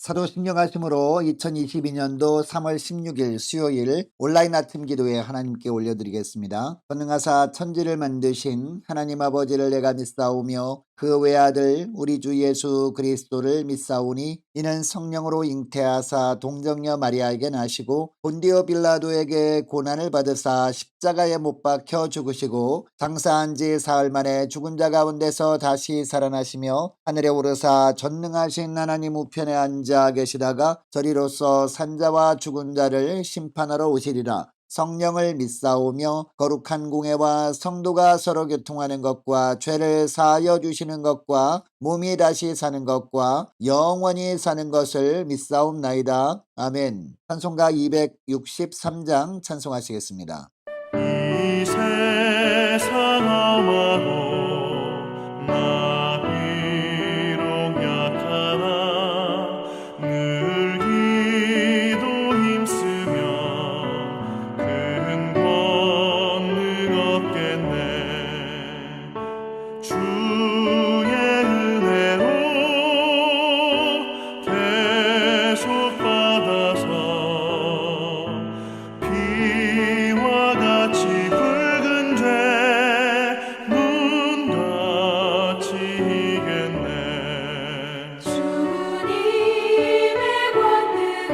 사도신령하심으로 2022년도 3월 16일 수요일 온라인 아침 기도에 하나님께 올려드리겠습니다. 전능하사 천지를 만드신 하나님 아버지를 내가 믿사오며 그 외아들 우리 주 예수 그리스도를 믿사오니 이는 성령으로 잉태하사 동정녀 마리아에게 나시고 본디오 빌라도에게 고난을 받으사 십자가에 못 박혀 죽으시고 장사한 지 사흘 만에 죽은 자 가운데서 다시 살아나시며 하늘에 오르사 전능하신 하나님 우편에 앉아 계시다가 저리로서 산자와 죽은 자를 심판하러 오시리라. 성령을 믿사오며 거룩한 공회와 성도가 서로 교통하는 것과 죄를 사하여 주시는 것과 몸이 다시 사는 것과 영원히 사는 것을 믿사옵나이다. 아멘. 찬송가 263장 찬송하시겠습니다. 이 세상 험하고 나 비록 약하나 늘 기도 힘쓰면 큰 권능 얻겠네. 주의 은혜로 계속 받아서 피와 같이 붉은 죄 눈같이 이겠네. 주님의 권능은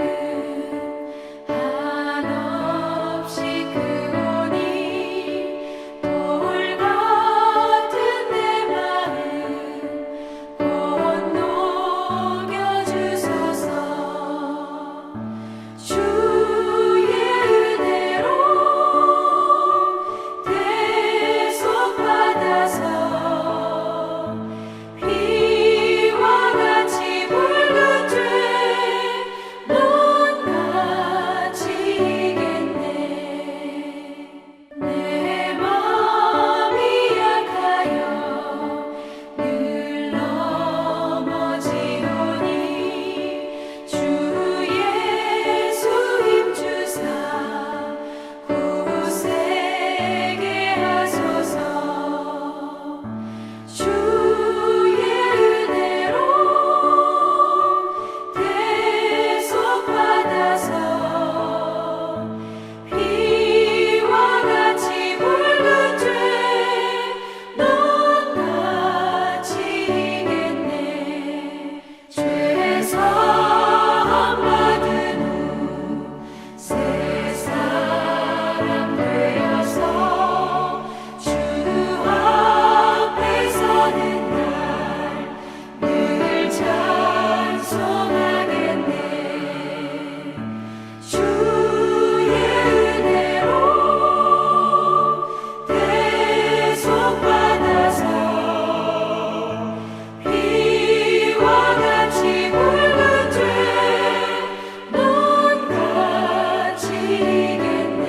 한없이 크오니 돌 같은 내 마음 곧 녹여주소서. 주의 은혜로 대속받아서 피와 같이 붉은 죄 눈같이 이겠네. 내 맘이 약하여 늘 넘어지오니 주 예수 힘주사 굳세게 하소서. 주의 은혜로 대속받아서 피와 같이 붉은 죄 눈같이 이겠네. 죄 사함 받은 후 새 사람 되어서 주 앞에 서는 날 늘 찬송하겠네. 주의 은혜로 대속받아서 피와 같이 붉은 죄 눈같이 이겠네.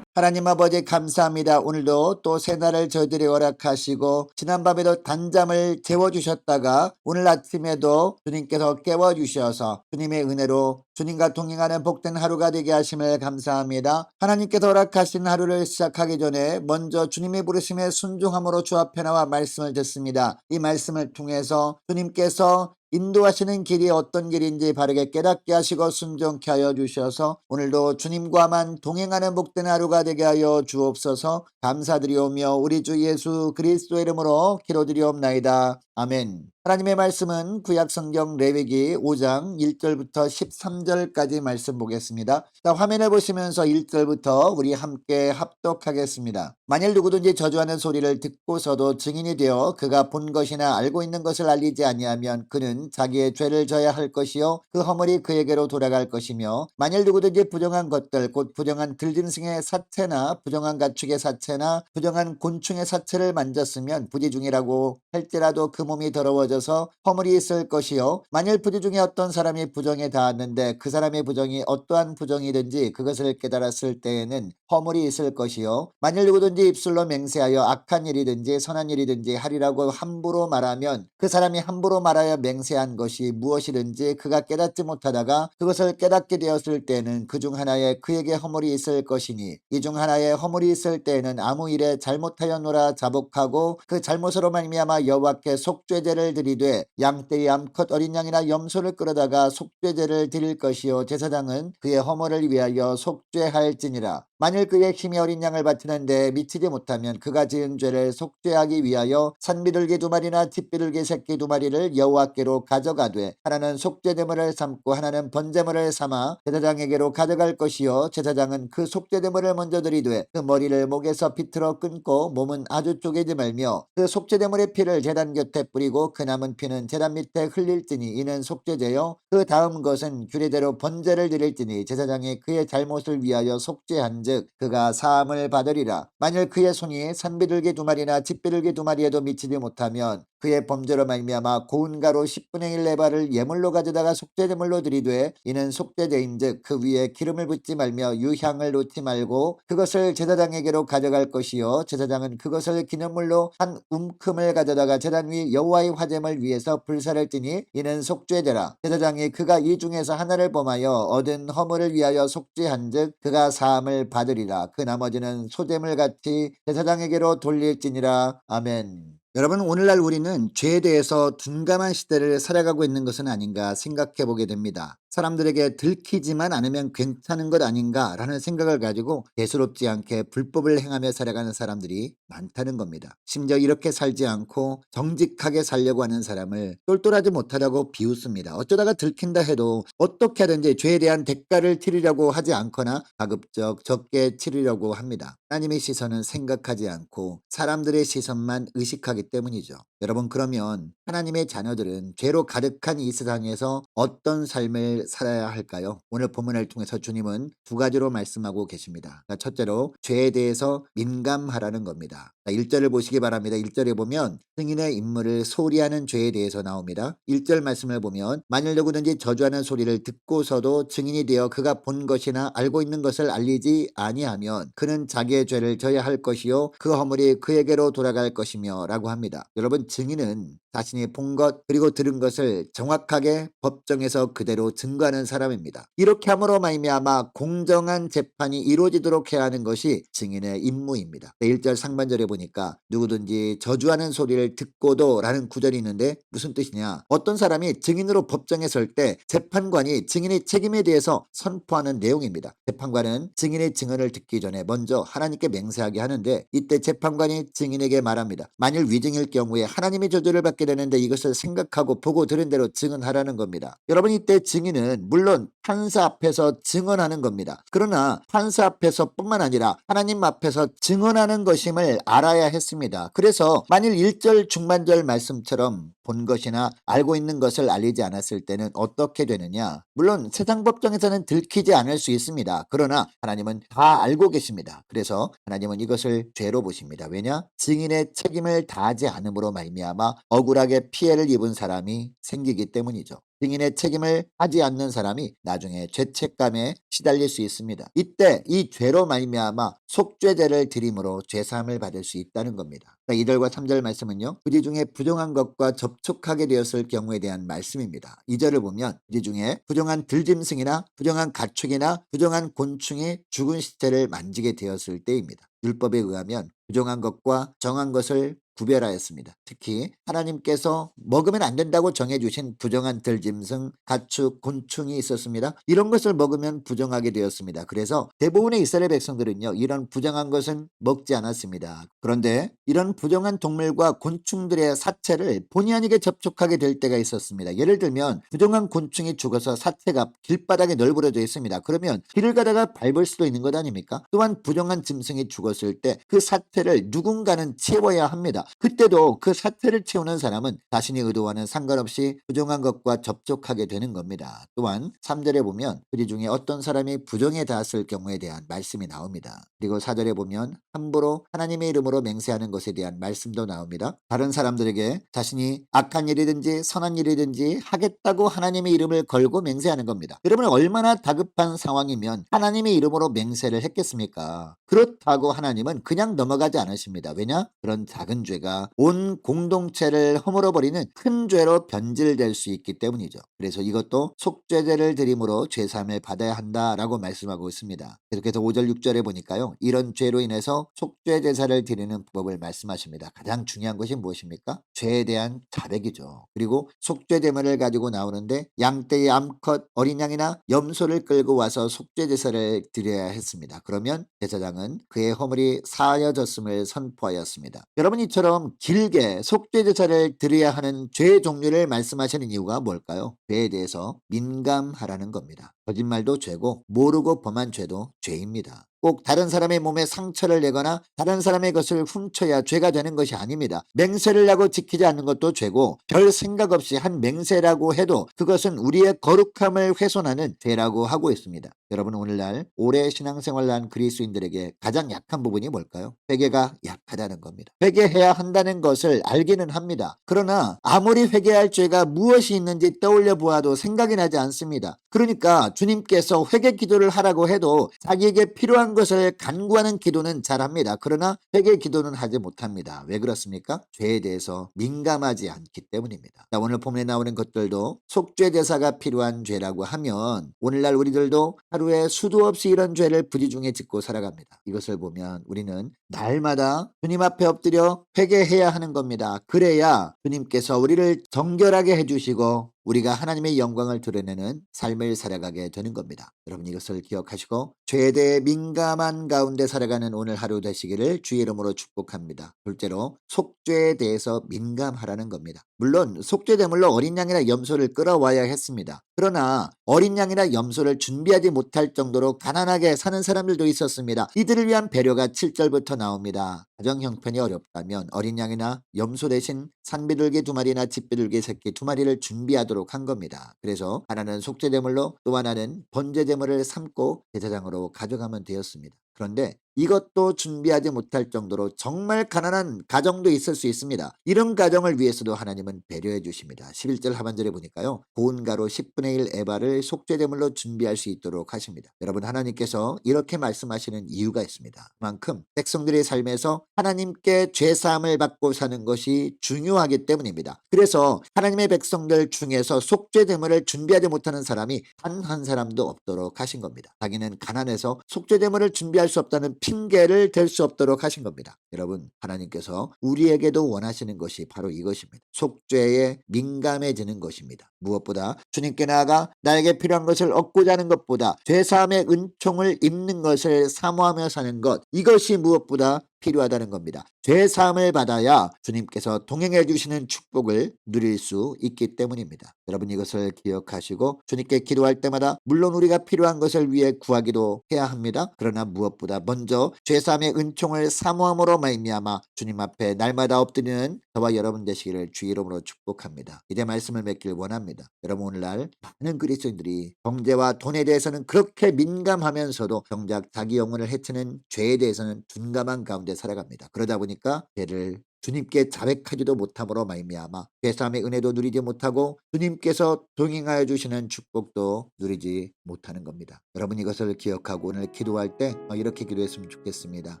하나님 아버지 감사합니다. 오늘도 또 새날을 저희들이 허락하시고 지난밤에도 단잠을 재워주셨다가 오늘 아침에도 주님께서 깨워주셔서 주님의 은혜로 주님과 동행하는 복된 하루가 되게 하심을 감사합니다. 하나님께서 허락하신 하루를 시작하기 전에 먼저 주님의 부르심에 순종함으로 주 앞에 나와 말씀을 듣습니다. 이 말씀을 통해서 주님께서 인도하시는 길이 어떤 길인지 바르게 깨닫게 하시고 순종케 하여 주셔서 오늘도 주님과만 동행하는 복된 하루가 되게 하여 주옵소서. 감사드리오며 우리 주 예수 그리스도의 이름으로 기도드리옵나이다. 아멘. 하나님의 말씀은 구약성경 레위기 5장 1절부터 13절까지 말씀 보겠습니다. 자, 화면을 보시면서 1절부터 우리 함께 합독하겠습니다. 만일 누구든지 저주하는 소리를 듣고서도 증인이 되어 그가 본 것이나 알고 있는 것을 알리지 아니하면 그는 자기의 죄를 져야 할 것이요 그 허물이 그에게로 돌아갈 것이며 만일 누구든지 부정한 것들 곧 부정한 들짐승의 사체나 부정한 가축의 사체나 부정한 곤충의 사체를 만졌으면 부지 중이라고 할지라도 그 몸이 더러워져서 허물이 있을 것이요 만일 부지 중에 어떤 사람이 부정에 닿았는데 그 사람의 부정이 어떠한 부정이든지 그것을 깨달았을 때에는 허물이 있을 것이요 만일 누구든지 입술로 맹세하여 악한 일이든지 선한 일이든지 하리라고 함부로 말하면 그 사람이 함부로 말하여 맹세한 것이 무엇이든지 그가 깨닫지 못하다가 그것을 깨닫게 되었을 때는 그 중 하나에 그에게 허물이 있을 것이니 이 중 하나에 허물이 있을 때에는 아무 일에 잘못하였노라 자복하고 그 잘못으로 말미암아 여호와께 속죄제를 드리되 양떼의 암컷 어린 양이나 염소를 끌어다가 속죄제를 드릴 것이요 제사장은 그의 허물을 위하여 속죄할지니라. 만일 그의 힘이 어린 양을 바치는데 미치지 못하면 그가 지은 죄를 속죄하기 위하여 산비둘기 2마리나 뒷비둘기 새끼 2마리를 여호와께로 가져가되 하나는 속죄제물을 삼고 하나는 번제물을 삼아 제사장에게로 가져갈 것이요 제사장은 그 속죄제물을 먼저 드리되 그 머리를 목에서 비틀어 끊고 몸은 아주 쪼개지 말며 그 속죄제물의 피를 제단 곁에 뿌리고 그 남은 피는 제단 밑에 흘릴지니 이는 속죄제요 그 다음 것은 규례대로 번제를 드릴지니 제사장이 그의 잘못을 위하여 속죄한즉 그가 사함을 받으리라. 만일 그의 손이 산비둘기 2마리나 뒷비둘기 2마리에도 미치지 못하면 그의 범죄로 말미암아 고운 가루 10분의 1 레바를 예물로 가져다가 속죄제물로 드리되 이는 속죄제인즉 그 위에 기름을 붓지 말며 유향을 놓지 말고 그것을 제사장에게로 가져갈 것이요 제사장은 그것을 기념물로 한 움큼을 가져다가 제단 위 여호와의 화제물 위에서 불사를 띠니 이는 속죄제라. 제사장이 그가 이 중에서 하나를 범하여 얻은 허물을 위하여 속죄한즉 그가 사함을 받으리라. 그 나머지는 소제물 같이 제사장에게로 돌릴지니라. 아멘. 여러분 오늘날 우리는 죄에 대해서 둔감한 시대를 살아가고 있는 것은 아닌가 생각해 보게 됩니다. 사람들에게 들키지만 않으면 괜찮은 것 아닌가라는 생각을 가지고 대수롭지 않게 불법을 행하며 살아가는 사람들이 많다는 겁니다. 심지어 이렇게 살지 않고 정직하게 살려고 하는 사람을 똘똘하지 못하다고 비웃습니다. 어쩌다가 들킨다 해도 어떻게 하든지 죄에 대한 대가를 치르려고 하지 않거나 가급적 적게 치르려고 합니다. 하나님의 시선은 생각하지 않고 사람들의 시선만 의식하기 때문이죠. 여러분 그러면 하나님의 자녀들은 죄로 가득한 이 세상에서 어떤 삶을 살아야 할까요? 오늘 본문을 통해서 주님은 2가지로 말씀하고 계십니다. 첫째로 죄에 대해서 민감하라는 겁니다. 1절을 보시기 바랍니다. 1절에 보면 승인의 임무를 소리하는 죄에 대해서 나옵니다. 1절 말씀을 보면 만일 누구든지 저주하는 소리를 듣고서도 증인이 되어 그가 본 것이나 알고 있는 것을 알리지 아니하면 그는 자기의 죄를 져야 할 것이요 그 허물이 그에게로 돌아갈 것이며 라고 합니다. 여러분 증인은 자신이 본 것 그리고 들은 것을 정확하게 법정에서 그대로 증거하는 사람입니다. 이렇게 함으로 말미암아 공정한 재판이 이루어지도록 해야 하는 것이 증인의 임무입니다. 1절 상반절에 보니까 누구든지 저주하는 소리를 듣고도 라는 구절이 있는데 무슨 뜻이냐? 어떤 사람이 증인으로 법정에 설 때 재판관이 증인의 책임에 대해서 선포하는 내용입니다. 재판관은 증인의 증언을 듣기 전에 먼저 하나님께 맹세하게 하는데 이때 재판관이 증인에게 말합니다. 만일 위증일 경우에 하나님의 저주를 받게 되는데 이것을 생각하고 보고 들은 대로 증언하라는 겁니다. 여러분 이때 증인은 물론 판사 앞에서 증언하는 겁니다. 그러나 판사 앞에서 뿐만 아니라 하나님 앞에서 증언하는 것임을 알아야 했습니다. 그래서 만일 1절 중반절 말씀처럼 본 것이나 알고 있는 것을 알리지 않았을 때는 어떻게 되느냐? 물론 세상 법정에서는 들키지 않을 수 있습니다. 그러나 하나님은 다 알고 계십니다. 그래서 하나님은 이것을 죄로 보십니다. 왜냐? 증인의 책임을 다하지 않음으로 말미암아 억울하게 피해를 입은 사람이 생기기 때문이죠. 증인의 책임을 하지 않는 사람이 나중에 죄책감에 시달릴 수 있습니다. 이때 이 죄로 말미암아 속죄제를 드림으로 죄사함을 받을 수 있다는 겁니다. 2절과 3절 말씀은요. 부지 중에 부정한 것과 접촉하게 되었을 경우에 대한 말씀입니다. 2절을 보면 부지 중에 부정한 들짐승이나 부정한 가축이나 부정한 곤충이 죽은 시체를 만지게 되었을 때입니다. 율법에 의하면 부정한 것과 정한 것을 구별하였습니다. 특히 하나님께서 먹으면 안 된다고 정해주신 부정한 들짐승, 가축, 곤충이 있었습니다. 이런 것을 먹으면 부정하게 되었습니다. 그래서 대부분의 이스라엘 백성들은요. 이런 부정한 것은 먹지 않았습니다. 그런데 이런 부정한 동물과 곤충들의 사체를 본의 아니게 접촉하게 될 때가 있었습니다. 예를 들면 부정한 곤충이 죽어서 사체가 길바닥에 널브러져 있습니다. 그러면 길을 가다가 밟을 수도 있는 것 아닙니까? 또한 부정한 짐승이 죽었을 때 그 사체를 누군가는 치워야 합니다. 있습니다. 그때도 그 사태를 채우는 사람은 자신이 의도와는 상관없이 부정한 것과 접촉하게 되는 겁니다. 또한 3절에 보면 그리 중에 어떤 사람이 부정에 닿았을 경우에 대한 말씀이 나옵니다. 그리고 4절에 보면 함부로 하나님의 이름으로 맹세하는 것에 대한 말씀도 나옵니다. 다른 사람들에게 자신이 악한 일이든지 선한 일이든지 하겠다고 하나님의 이름을 걸고 맹세하는 겁니다. 여러분 얼마나 다급한 상황이면 하나님의 이름으로 맹세를 했겠습니까? 그렇다고 하나님은 그냥 넘어가지 않으십니다. 왜냐? 그런 작은 죄가 온 공동체를 허물어버리는 큰 죄로 변질될 수 있기 때문이죠. 그래서 이것도 속죄제를 드림으로 죄사함을 받아야 한다라고 말씀하고 있습니다. 계속해서 5절 6절에 보니까요. 이런 죄로 인해서 속죄제사를 드리는 법을 말씀하십니다. 가장 중요한 것이 무엇입니까? 죄에 대한 자백이죠. 그리고 속죄제물을 가지고 나오는데 양떼의 암컷, 어린 양이나 염소를 끌고 와서 속죄제사를 드려야 했습니다. 그러면 제사장은 그의 허물이 사하여졌음을 선포하였습니다. 여러분 이처럼 길게 속죄제사를 드려야 하는 죄 종류를 말씀하시는 이유가 뭘까요? 죄에 대해서 민감하라는 겁니다. 거짓말도 죄고 모르고 범한 죄도 죄입니다. 꼭 다른 사람의 몸에 상처를 내거나 다른 사람의 것을 훔쳐야 죄가 되는 것이 아닙니다. 맹세를 하고 지키지 않는 것도 죄고 별 생각 없이 한 맹세라고 해도 그것은 우리의 거룩함을 훼손하는 죄라고 하고 있습니다. 여러분 오늘날 오래 신앙생활을 한 그리스도인들에게 가장 약한 부분이 뭘까요? 회개가 약하다는 겁니다. 회개해야 한다는 것을 알기는 합니다. 그러나 아무리 회개할 죄가 무엇이 있는지 떠올려 보아도 생각이 나지 않습니다. 그러니까 주님께서 회개 기도를 하라고 해도 자기에게 필요한 것을 간구하는 기도는 잘합니다. 그러나 회개 기도는 하지 못합니다. 왜 그렇습니까? 죄에 대해서 민감하지 않기 때문입니다. 자, 오늘 본문에 나오는 것들도 속죄제사가 필요한 죄라고 하면 오늘날 우리들도 하루에 수도 없이 이런 죄를 부지중에 짓고 살아갑니다. 이것을 보면 우리는 날마다 주님 앞에 엎드려 회개해야 하는 겁니다. 그래야 주님께서 우리를 정결하게 해주시고 우리가 하나님의 영광을 드러내는 삶을 살아가게 되는 겁니다. 여러분 이것을 기억하시고 죄에 대해 민감한 가운데 살아가는 오늘 하루 되시기를 주의 이름으로 축복합니다. 둘째로 속죄에 대해서 민감하라는 겁니다. 물론 속죄제물로 어린 양이나 염소를 끌어와야 했습니다. 그러나 어린 양이나 염소를 준비하지 못할 정도로 가난하게 사는 사람들도 있었습니다. 이들을 위한 배려가 7절부터 나옵니다. 가정 형편이 어렵다면 어린 양이나 염소 대신 산비둘기 2마리나 집비둘기 새끼 2마리를 준비하도록 한 겁니다. 그래서 하나는 속죄제물로 또 하나는 번제제물을 삶고 제사장으로 가져가면 되었습니다. 그런데 이것도 준비하지 못할 정도로 정말 가난한 가정도 있을 수 있습니다. 이런 가정을 위해서도 하나님은 배려해 주십니다. 11절 하반절에 보니까요. 고운 가루 10분의 1 에바를 속죄제물로 준비할 수 있도록 하십니다. 여러분 하나님께서 이렇게 말씀하시는 이유가 있습니다. 그만큼 백성들의 삶에서 하나님께 죄사함을 받고 사는 것이 중요하기 때문입니다. 그래서 하나님의 백성들 중에서 속죄제물을 준비하지 못하는 사람이 단 한 사람도 없도록 하신 겁니다. 자기는 가난해서 속죄제물을 준비할 수 없다는 핑계를 댈 수 없도록 하신 겁니다. 여러분 하나님께서 우리에게도 원하시는 것이 바로 이것입니다. 속죄에 민감해지는 것입니다. 무엇보다 주님께 나아가 나에게 필요한 것을 얻고자 하는 것보다 죄사함의 은총을 입는 것을 사모하며 사는 것, 이것이 무엇보다 필요하다는 겁니다. 죄사함을 받아야 주님께서 동행해 주시는 축복을 누릴 수 있기 때문입니다. 여러분 이것을 기억하시고 주님께 기도할 때마다 물론 우리가 필요한 것을 위해 구하기도 해야 합니다. 그러나 무엇보다 먼저 죄사함의 은총을 사모함으로 말미암아 주님 앞에 날마다 엎드리는 저와 여러분 되시기를 주 이름으로 축복합니다. 이제 말씀을 맺길 원합니다. 여러분 오늘날 많은 그리스도인들이 경제와 돈에 대해서는 그렇게 민감하면서도 정작 자기 영혼을 해치는 죄에 대해서는 둔감한 가운데 살아갑니다. 그러다 보니까 죄를 주님께 자백하지도 못함으로 말미암아 죄사함의 은혜도 누리지 못하고 주님께서 동행하여 주시는 축복도 누리지 못하는 겁니다. 여러분 이것을 기억하고 오늘 기도할 때 이렇게 기도했으면 좋겠습니다.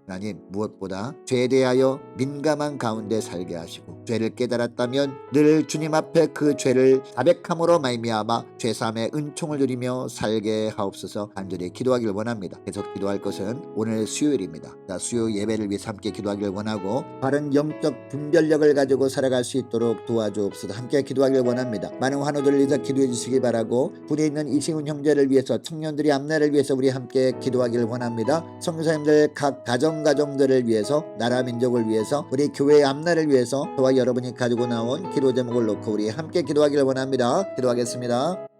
하나님 무엇보다 죄에 대하여 민감한 가운데 살게 하시고 죄를 깨달았다면 늘 주님 앞에 그 죄를 자백함으로 말미암아 죄사함의 은총을 누리며 살게 하옵소서 간절히 기도하길 원합니다. 계속 기도할 것은 오늘 수요일입니다. 자, 수요 예배를 위해서 함께 기도하길 원하고 바른 영적 분별력을 가지고 살아갈 수 있도록 도와주옵소서. 함께 기도하길 원합니다. 많은 환우들을 위해서 기도해 주시기 바라고 군에 있는 이시훈 형제를 위해서 청년들이 앞날을 위해서 우리 함께 기도하길 원합니다. 성도사님들 각 가정들을 위해서 나라 민족을 위해서 우리 교회의 앞날을 위해서 저와 여러분이 가지고 나온 기도 제목을 놓고 우리 함께 기도하길 원합니다. 기도하겠습니다.